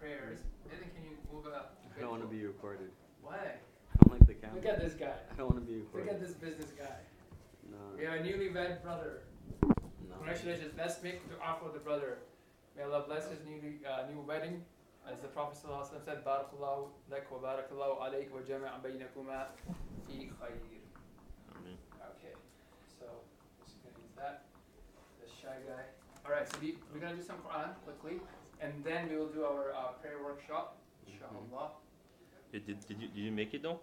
prayers. Nathan, can you move up? I don't want to be recorded. Why? I don't like the camera. Look at this guy. I don't want to be recorded. Look at this business guy. No. We have a newlywed brother. No. Congratulations. Let's make the offer of the brother. May Allah bless his new wedding. As the Prophet ﷺ said, Barakallahu lak wa barakallahu alayk wa jama'a baynakuma fi khayr. Amen. Okay, so just gonna use that. The shy guy. Alright, so we're gonna do some Qur'an quickly, and then we will do our prayer workshop. Inshallah. Did you make it though?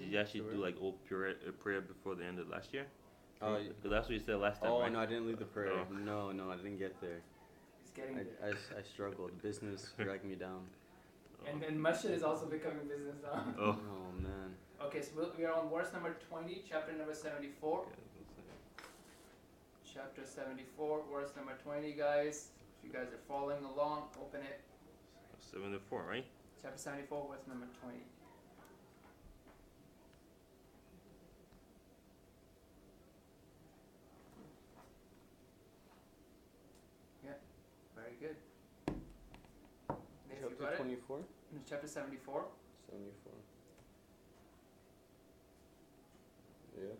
Did you actually do like old prayer before the end of last year? Because that's what you said last time. Oh, right? no, I didn't leave the prayer. No, I didn't get there. He's getting there. I struggled. Business dragged me down. And then Masjid is also becoming business now. Oh man. Okay, so we are on verse number 20, chapter number 74. Chapter 74, verse number 20, guys. If you guys are following along, open it. 74, right? Chapter 74, verse number 20. Yeah, very good. Nathan, you got Chapter it? 24? Chapter 74. 74. Yeah.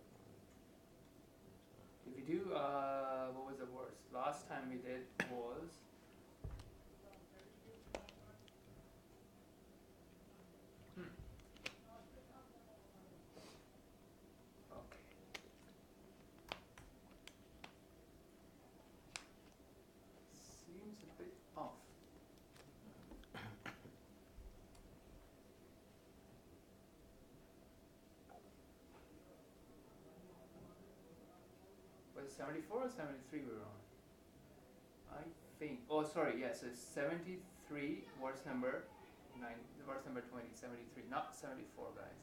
If you do, what was the worst? Last time we did was... Okay. Seems a bit off. Was it 74 or 73 we were on? I think. Oh, sorry. Yes, yeah, so 73, verse number 9, verse number 20, 73, not 74, guys.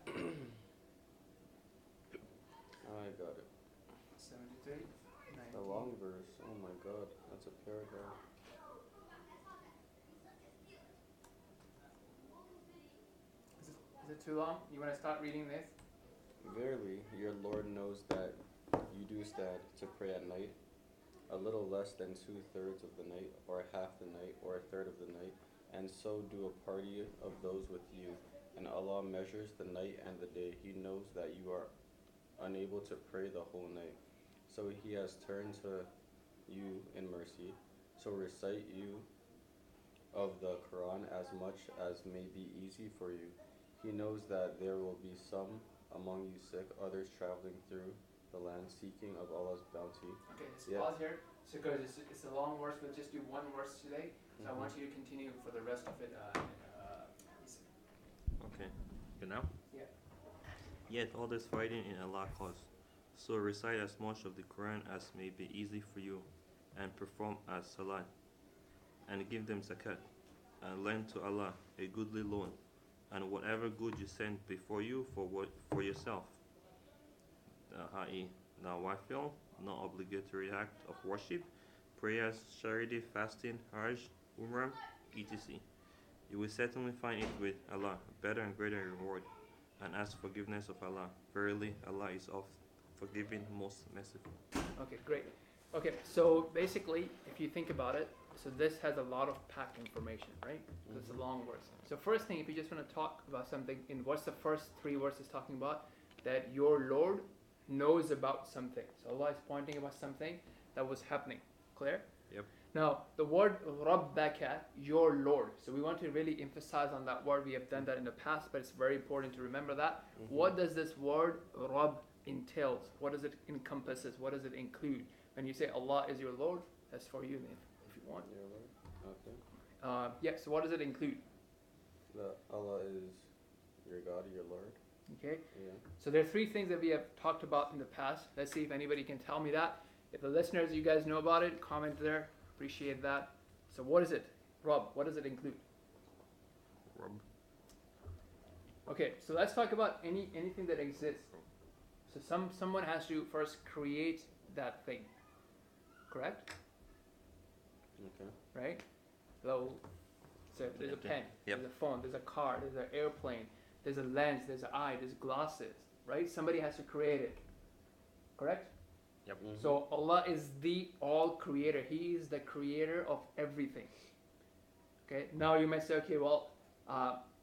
I got it. 73, 19. A long verse. Oh my god. That's a paragraph. Is it too long? You want to start reading this? Verily, your Lord knows that you do stand to pray at night, a little less than 2/3 of the night, or half the night, or a third of the night, and so do a party of those with you. And Allah measures the night and the day. He knows that you are unable to pray the whole night. So He has turned to you in mercy. So recite you of the Qur'an as much as may be easy for you. He knows that there will be some among you sick, others traveling through the land seeking of Allah's bounty. Okay, so pause here. So because it's a long verse, we'll just do one verse today. So I want you to continue for the rest of it. Okay. Good now? Yeah. Yet all this fighting in Allah's cause. So recite as much of the Quran as may be easy for you, and perform as salat, and give them zakat, and lend to Allah a goodly loan, and whatever good you send before you for yourself. I.e., nawafil, no obligatory act of worship, prayers, charity, fasting, hajj, umrah, etc. You will certainly find it with Allah, better and greater reward. And as forgiveness of Allah, verily Allah is of forgiving, most merciful. Okay, great. Okay, so basically, if you think about it, so this has a lot of packed information, right? So it's a long verse. So first thing, if you just want to talk about something, in what's the first 3 verses talking about? That your Lord knows about something. So Allah is pointing about something that was happening. Clear? Yep. Now, the word Rabbaka, your Lord. So we want to really emphasize on that word. We have done that in the past, but it's very important to remember that. What does this word Rabb entails? What does it encompasses? What does it include? When you say Allah is your Lord, that's for you, Nathan, if you want. Your Lord? Okay. Yeah, so what does it include? That Allah is your God, your Lord. Okay. Yeah. So there are 3 things that we have talked about in the past. Let's see if anybody can tell me that. If the listeners, you guys know about it, comment there. Appreciate that. So what is it? Rabb, what does it include? Rabb. Okay, so let's talk about anything that exists. So someone has to first create that thing. Correct? Okay. Right? So there's a pen, Yep. there's a phone, there's a car, there's an airplane, there's a lens, there's an eye, there's glasses, right? Somebody has to create it. Correct? Yep. Mhm. So Allah is the all creator. He is the creator of everything. Okay. Now you might say, okay, well,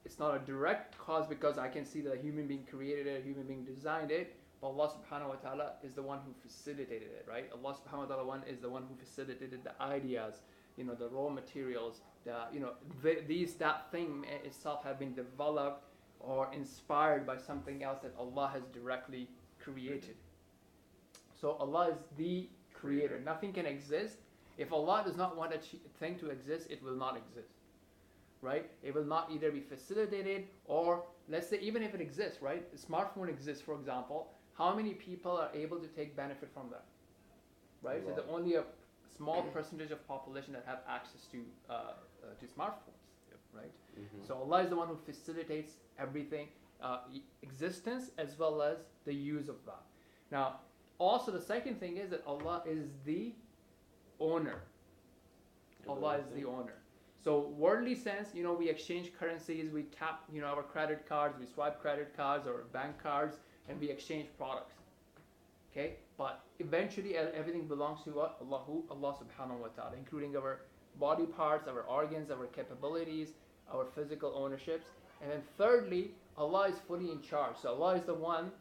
it's not a direct cause because I can see that a human being created it, a human being designed it. But Allah subhanahu wa ta'ala is the one who facilitated it, right? Allah subhanahu wa ta'ala is the one who facilitated the ideas, the raw materials, that thing itself have been developed or inspired by something else that Allah has directly created. So Allah is the creator. Nothing can exist. If Allah does not want a thing to exist, it will not exist, right? It will not either be facilitated or, let's say, even if it exists, right? A smartphone exists, for example. How many people are able to take benefit from that, right? So there's only a small percentage of population that have access to smartphones, right? Mhm. So Allah is the one who facilitates everything, existence as well as the use of that. Now, also the second thing is that Allah is the owner. Allah is the owner. So worldly sense, we exchange currencies, we tap, our credit cards, we swipe credit cards or bank cards, and we exchange products. Okay, but eventually everything belongs to what? Allah subhanahu wa ta'ala, including our body parts, our organs, our capabilities, our physical ownerships. And then thirdly, Allah is fully in charge. So Allah is the one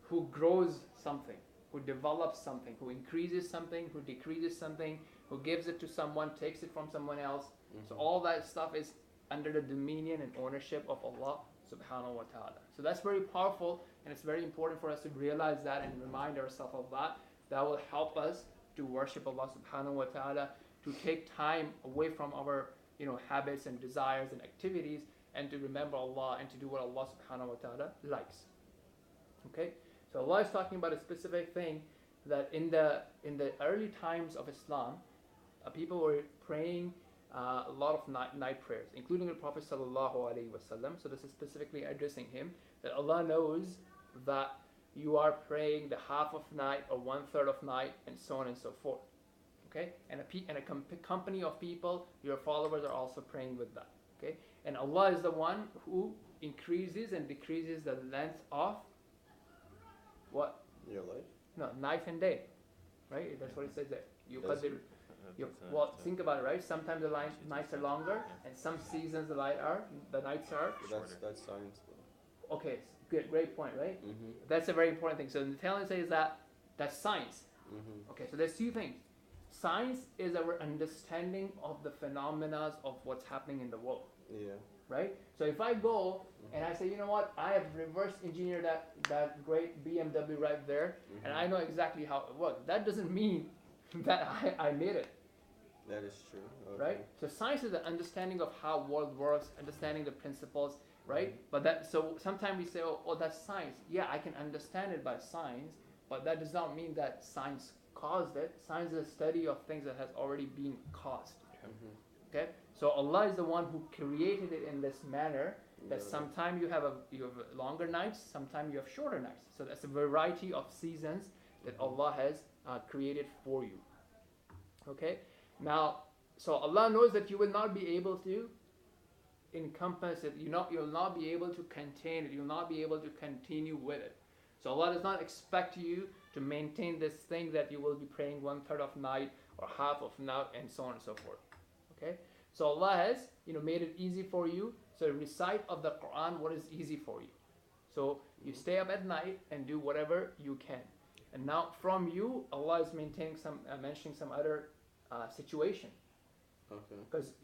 who grows something, who develops something, who increases something, who decreases something, who gives it to someone, takes it from someone else. So all that stuff is under the dominion and ownership of Allah subhanahu wa ta'ala. So that's very powerful, and it's very important for us to realize that and remind ourselves of that. That will help us to worship Allah subhanahu wa ta'ala, to take time away from our habits and desires and activities, and to remember Allah and to do what Allah subhanahu wa ta'ala likes. Okay? So Allah is talking about a specific thing that in the early times of Islam, people were praying a lot of night prayers, including the Prophet sallallahu alaihi wasallam. So this is specifically addressing him, that Allah knows that you are praying the half of night or 1/3 of night, and so on and so forth. Okay, and a company of people, your followers are also praying with that. Okay, and Allah is the one who increases and decreases the length of what? Your life? No, night and day, right? That's what it says there. Well, think about it, right? Sometimes the nights are longer, and some seasons the nights are. That's science, though. Okay, good, great point, right? Mhm. That's a very important thing. So the telling says that's science. Mhm. Okay, so there's two things. Science is our understanding of the phenomena of what's happening in the world, Yeah. right? So if I go and I say, you know what, I have reverse engineered that great BMW right there, and I know exactly how it works. That doesn't mean that I made it. That is true. Okay. Right? So science is the understanding of how world works, understanding the principles, right? But so sometimes we say, oh, that's science. Yeah, I can understand it by science, but that does not mean that science caused it. Science is a study of things that has already been caused. Okay? So Allah is the one who created it in this manner that sometimes you have longer nights, sometimes you have shorter nights. So that's a variety of seasons that Allah has created for you. Okay? Now, so Allah knows that you will not be able to encompass it. You'll not be able to contain it. You'll not be able to continue with it. So Allah does not expect you to maintain this thing that you will be praying 1/3 of night or half of night and so on and so forth. Okay? So Allah has made it easy for you. So recite of the Qur'an what is easy for you. So you stay up at night and do whatever you can. And now from you, Allah is mentioning some other situation. Okay. Because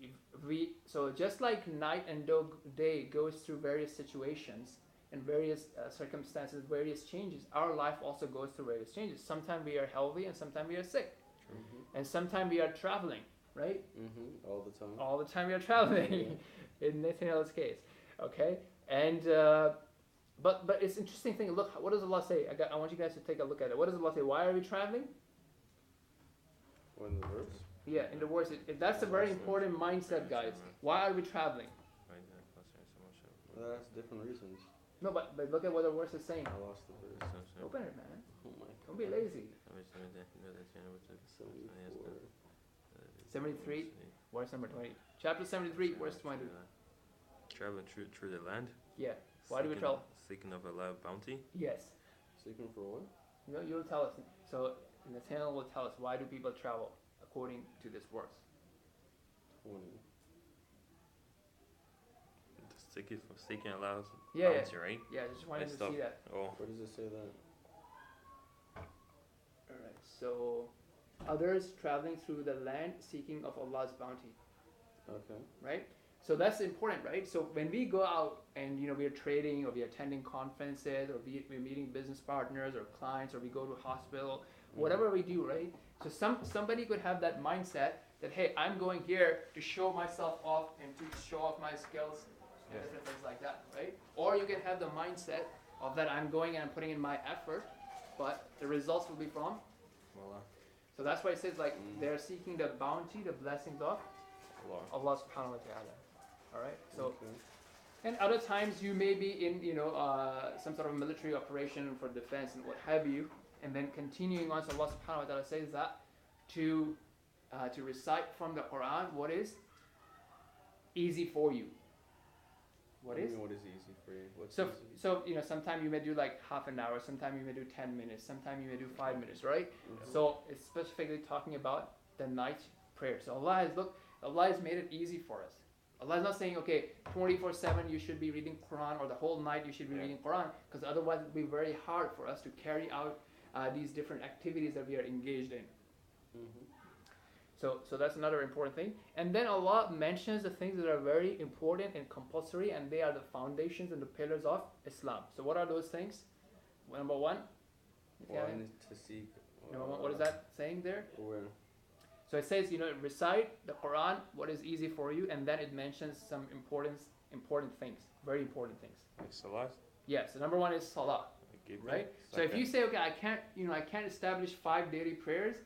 so just like night and day goes through various situations and various circumstances, various changes, our life also goes through various changes. Sometimes we are healthy and sometimes we are sick. And sometimes we are traveling, right? All the time. All the time we are traveling. In Nathaniel's case, okay? And but it's interesting thing. Look, what does Allah say? I want you guys to take a look at it. What does Allah say? Why are we traveling? When the verse? Yeah, in the verse. That's a very important mindset, guys. Why are we traveling? That's different reasons. No, but look at what the verse is saying. I lost the verse. Open it, man. Oh my God. Don't be lazy. 73, verse number 20. Chapter 73, verse 20. Traveling through the land. Yeah. Why do we travel? Seeking of Allah's bounty. Yes. Seeking for what? You'll tell us. So And Nathaniel will tell us, why do people travel according to this verse? 20. Seeking Allah's Yeah, bounty, right? Yeah, I just wanted And to stuff. see that. Oh, Where does it say that? Alright, so others traveling through the land seeking of Allah's bounty. Okay. Right? So that's important, right? So when we go out and we're trading or we're attending conferences or we're meeting business partners or clients or we go to a hospital, whatever we do, right? So somebody could have that mindset that, hey, I'm going here to show myself off and to show off my skills and different things like that, right? Or you can have the mindset of that I'm going and I'm putting in my effort, but the results will be from Allah. So that's why it says like they're seeking the bounty, the blessings of Allah subhanahu wa ta'ala. Alright? So Okay. and other times you may be in, some sort of military operation for defense and what have you, and then continuing on, so Allah subhanahu wa ta'ala says that to recite from the Qur'an what is easy for you. What is? What is easy for you? What's So, easy? sometimes you may do like half an hour, sometimes you may do 10 minutes, sometimes you may do 5 minutes, right? Mhm. So it's specifically talking about the night prayer. So Allah has made it easy for us. Allah is not saying, okay, 24/7 you should be reading Quran or the whole night you should be reading Quran, because otherwise it would be very hard for us to carry out these different activities that we are engaged in. Mhm. So that's another important thing. And then Allah mentions the things that are very important and compulsory, and they are the foundations and the pillars of Islam. So what are those things? Number one? One is to seek. Number one, what is that saying there? Where? So it says, recite the Quran, what is easy for you, and then it mentions some important things, very important things. Like salat. Yeah, so number one is salah, right? So if you say, okay, I can't establish 5 daily prayers,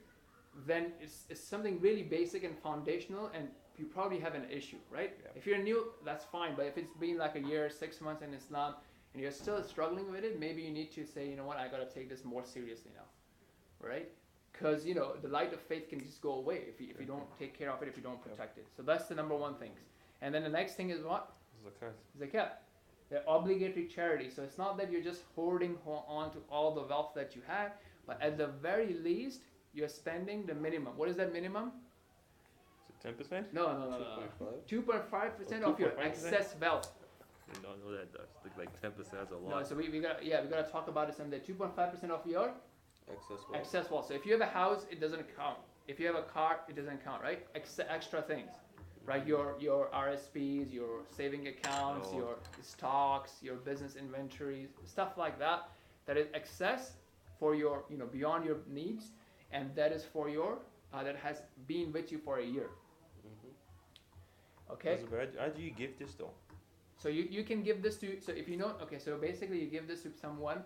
then it's something really basic and foundational, and you probably have an issue, right? Yeah. If you're new, that's fine, but if it's been like a year, 6 months in Islam, and you're still struggling with it, maybe you need to say, you know what, I gotta take this more seriously now, right? Because the light of faith can just go away if you don't take care of it, if you don't protect it. So that's the number one thing. And then the next thing is what? Zakat. Zakat. The obligatory charity. So it's not that you're just hoarding on to all the wealth that you have, but at the very least, you're spending the minimum. What is that minimum? Is it 10%? No. 2.5% of your 2.5%? excess wealth. I don't know that does. Like 10% is a lot. No, so we gotta talk about it someday. 2.5% of your Excess wealth. excess wealth. So if you have a house, it doesn't count. If you have a car, it doesn't count, right? Extra things, right? Your RSPs, your saving accounts, Oh. your stocks, your business inventories, stuff like that. That is excess for your, beyond your needs, and that is for your that has been with you for a year. Mhm. Okay. Zubair, how do you give this though? So you can give this to, so if you know, okay, so basically you give this to someone.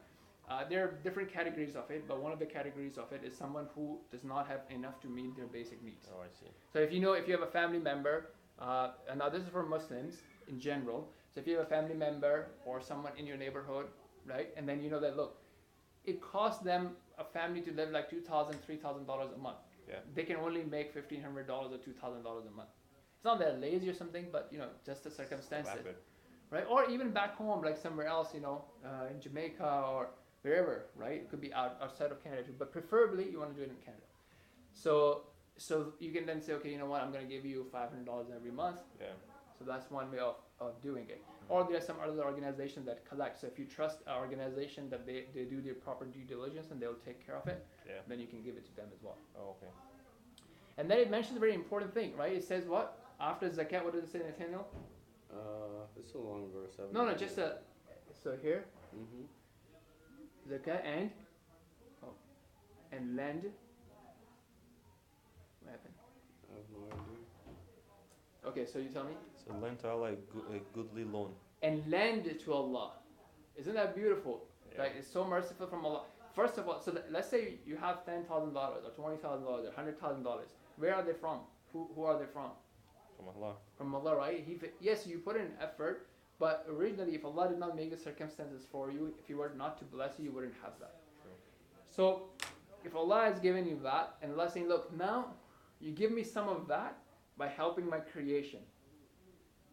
There are different categories of it, but one of the categories of it is someone who does not have enough to meet their basic needs. Oh, I see. So if you have a family member, and now this is for Muslims in general. So if you have a family member or someone in your neighborhood, right, and then you know that, look, it costs them, a family, to live like $2,000, $3,000 a month. Yeah. They can only make $1,500 or $2,000 a month. It's not that lazy or something, but just the circumstances, Rapid. right? Or even back home, like somewhere else, in Jamaica or wherever, right? It could be outside of Canada too, but preferably you want to do it in Canada. So you can then say, okay, you know what, I'm going to give you $500 every month. Yeah. So that's one way of doing it. Or there are some other organizations that collect. So if you trust an organization that they do their proper due diligence and they'll take care of it, Yeah. then you can give it to them as well. Oh, okay. And then it mentions a very important thing, right? It says what? After zakat, what does it say, Nathaniel? It's a long verse. No, just so here, Mhm. zakat and lend. What happened? I have no idea. Okay, so you tell me. So lend to Allah a goodly loan. And lend to Allah. Isn't that beautiful? Yeah. Like, it's so merciful from Allah. First of all, so let's say you have $10,000 or $20,000 or $100,000. Where are they from? Who are they from? From Allah. From Allah, right? Yes, you put in effort, but originally, if Allah did not make the circumstances for you, if He were not to bless you, you wouldn't have that. True. So, if Allah has given you that, and Allah is saying, look, now you give me some of that by helping my creation,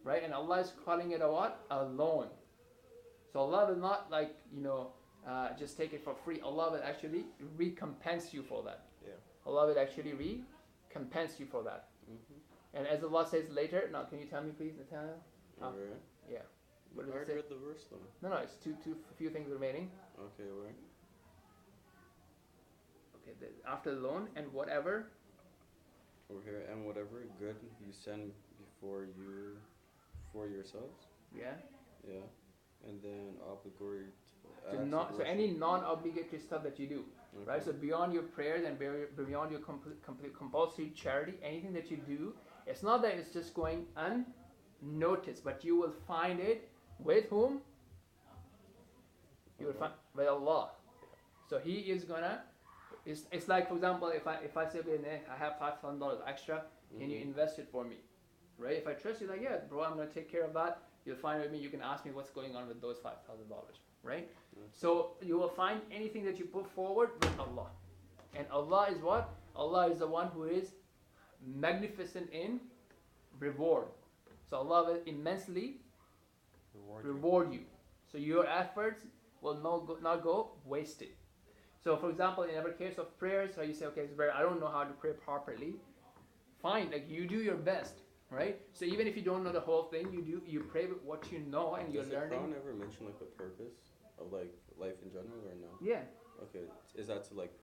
right? And Allah is calling it a what? A loan. So Allah does not just take it for free. Allah will actually recompense you for that. Yeah. Allah will actually recompense you for that. Mm-hmm. And as Allah says later, now can you tell me please, Nathaniel? Where? Yeah. What I does it already say? read the verse though. No, it's two few things remaining. Okay, where? Okay, after the loan and whatever. Over here, and whatever good you send before you, for yourselves. Yeah. Yeah. And then obligatory. So any non-obligatory stuff that you do, Okay. right? So beyond your prayers and beyond your complete compulsory charity, anything that you do, it's not that it's just going unnoticed, but you will find it with whom? You will find with Allah. So He is gonna. It's like, for example, if I say, okay, I have $5,000 extra, can you invest it for me, right? If I trust you, like, yeah, bro, I'm gonna take care of that. You'll find with me. You can ask me what's going on with those $5,000, right? So you will find anything that you put forward with Allah, and Allah is what? Allah is the one who is magnificent in reward. So Allah will immensely reward you. So your efforts will not go wasted. So for example, in every case of prayers, so you say, okay, Zubair, I don't know how to pray properly. Fine, like you do your best, right? So even if you don't know the whole thing, you pray with what you know and you're Does the learning. Quran ever mention like the purpose of like life in general or no? Yeah. Okay, is that to like